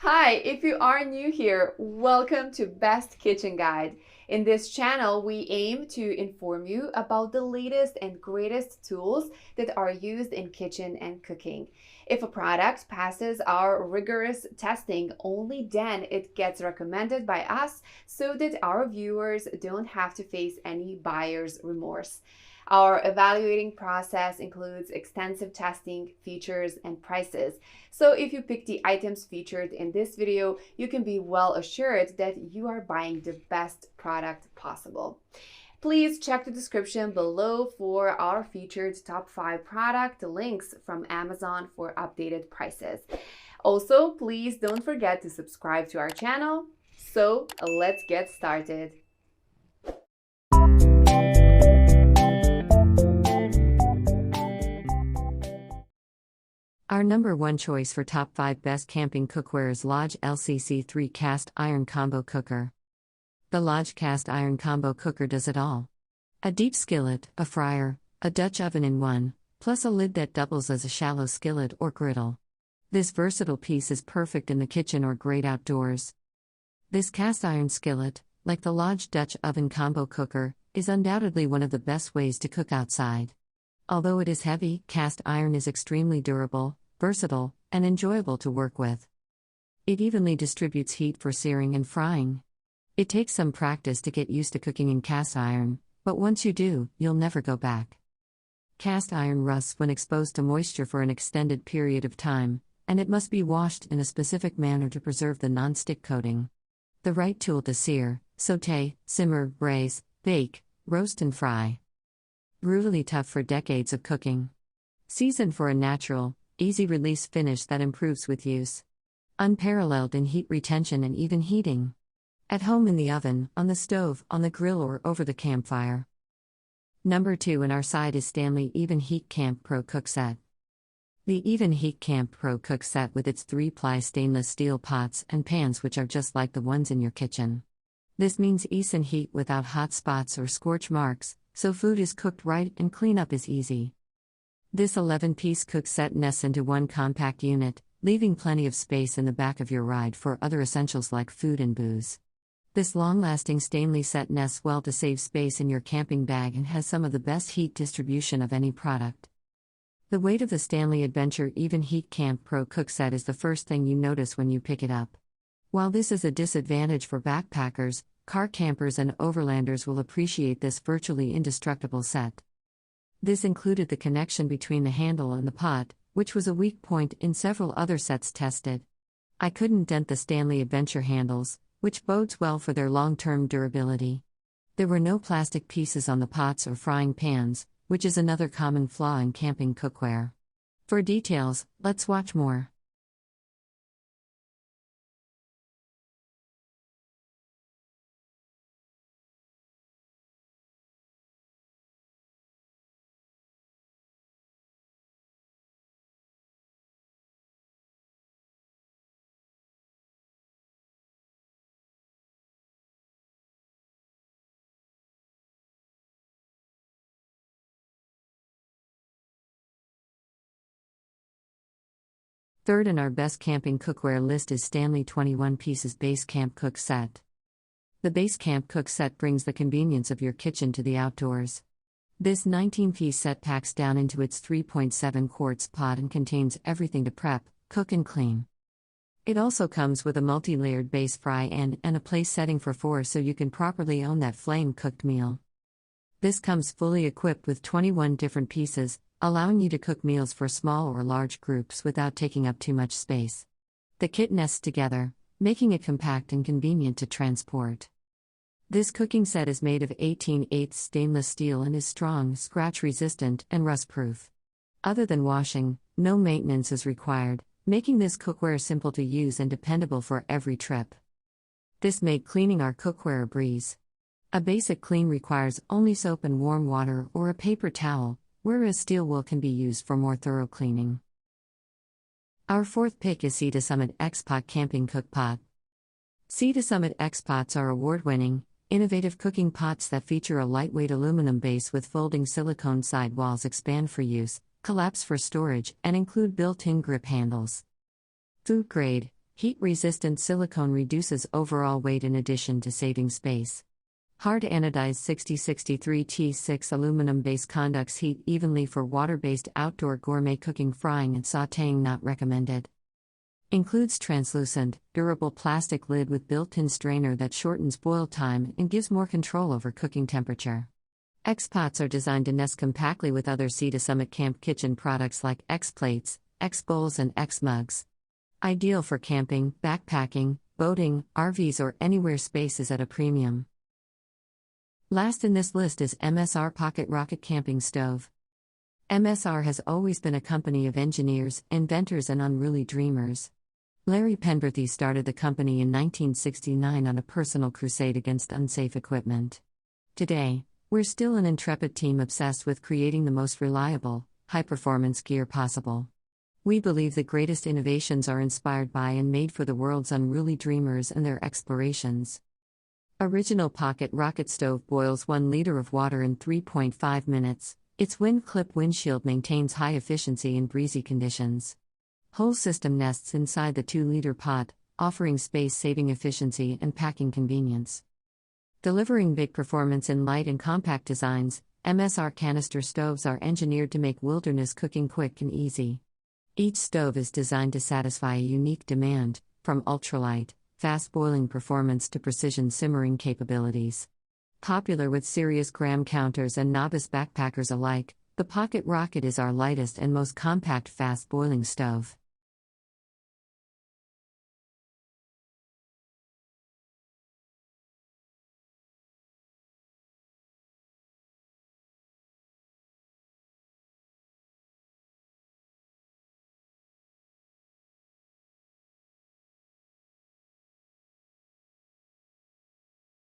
Hi, if you are new here, welcome to Best Kitchen Guide. In this channel, we aim to inform you about the latest and greatest tools that are used in kitchen and cooking. If a product passes our rigorous testing, only then it gets recommended by us so that our viewers don't have to face any buyer's remorse. Our evaluating process includes extensive testing, features, and prices. So if you pick the items featured in this video, you can be well assured that you are buying the best product possible. Please check the description below for our featured top 5 product links from Amazon for updated prices. Also, please don't forget to subscribe to our channel. So let's get started. Our number one choice for top 5 best camping cookware is Lodge LCC3 Cast Iron Combo Cooker. The Lodge Cast Iron Combo Cooker does it all. A deep skillet, a fryer, a Dutch oven in one, plus a lid that doubles as a shallow skillet or griddle. This versatile piece is perfect in the kitchen or great outdoors. This cast iron skillet, like the Lodge Dutch Oven Combo Cooker, is undoubtedly one of the best ways to cook outside. Although it is heavy, cast iron is extremely durable, versatile, and enjoyable to work with. It evenly distributes heat for searing and frying. It takes some practice to get used to cooking in cast iron, but once you do, you'll never go back. Cast iron rusts when exposed to moisture for an extended period of time, and it must be washed in a specific manner to preserve the non-stick coating. The right tool to sear, sauté, simmer, braise, bake, roast and fry. Brutally tough for decades of cooking. Seasoned for a natural, easy-release finish that improves with use. Unparalleled in heat retention and even heating. At home in the oven, on the stove, on the grill or over the campfire. Number 2 in our side is Stanley Even Heat Camp Pro Cook Set. The Even Heat Camp Pro Cook Set with its 3-ply stainless steel pots and pans which are just like the ones in your kitchen. This means ease and heat without hot spots or scorch marks, so food is cooked right and cleanup is easy. This 11-piece cook set nests into one compact unit, leaving plenty of space in the back of your ride for other essentials like food and booze. This long-lasting Stanley set nests well to save space in your camping bag and has some of the best heat distribution of any product. The weight of the Stanley Adventure Even Heat Camp Pro Cook Set is the first thing you notice when you pick it up. While this is a disadvantage for backpackers, car campers and overlanders will appreciate this virtually indestructible set. This included the connection between the handle and the pot, which was a weak point in several other sets tested. I couldn't dent the Stanley Adventure handles, which bodes well for their long-term durability. There were no plastic pieces on the pots or frying pans, which is another common flaw in camping cookware. For details, let's watch more. Third in our best camping cookware list is Stanley 21 Pieces Base Camp Cook Set. The Base Camp Cook Set brings the convenience of your kitchen to the outdoors. This 19-piece set packs down into its 3.7 quarts pot and contains everything to prep, cook and clean. It also comes with a multi-layered base fry and a place setting for 4 so you can properly own that flame-cooked meal. This comes fully equipped with 21 different pieces, allowing you to cook meals for small or large groups without taking up too much space. The kit nests together, making it compact and convenient to transport. This cooking set is made of 18/8 stainless steel and is strong, scratch-resistant, and rust-proof. Other than washing, no maintenance is required, making this cookware simple to use and dependable for every trip. This made cleaning our cookware a breeze. A basic clean requires only soap and warm water or a paper towel, whereas steel wool can be used for more thorough cleaning. Our fourth pick is Sea to Summit X-Pot Camping Cook Pot. Sea to Summit X-Pots are award-winning, innovative cooking pots that feature a lightweight aluminum base with folding silicone side walls, expand for use, collapse for storage, and include built-in grip handles. Food grade, Heat-resistant silicone reduces overall weight in addition to saving space. Hard anodized 6063 T6 aluminum base conducts heat evenly for water-based outdoor gourmet cooking, frying and sautéing not recommended. Includes translucent, durable plastic lid with built-in strainer that shortens boil time and gives more control over cooking temperature. X-pots are designed to nest compactly with other Sea to Summit Camp Kitchen products like X-plates, X-bowls and X-mugs. Ideal for camping, backpacking, boating, RVs or anywhere space is at a premium. Last in this list is MSR Pocket Rocket Camping Stove. MSR has always been a company of engineers, inventors and unruly dreamers. Larry Penberthy started the company in 1969 on a personal crusade against unsafe equipment. Today, we're still an intrepid team obsessed with creating the most reliable, high-performance gear possible. We believe the greatest innovations are inspired by and made for the world's unruly dreamers and their explorations. Original Pocket Rocket Stove boils 1 liter of water in 3.5 minutes. Its wind clip windshield maintains high efficiency in breezy conditions. Whole system nests inside the 2-liter pot, offering space-saving efficiency and packing convenience. Delivering big performance in light and compact designs, MSR canister stoves are engineered to make wilderness cooking quick and easy. Each stove is designed to satisfy a unique demand, from ultralight, fast-boiling performance to precision simmering capabilities. Popular with serious gram counters and novice backpackers alike, the Pocket Rocket is our lightest and most compact fast-boiling stove.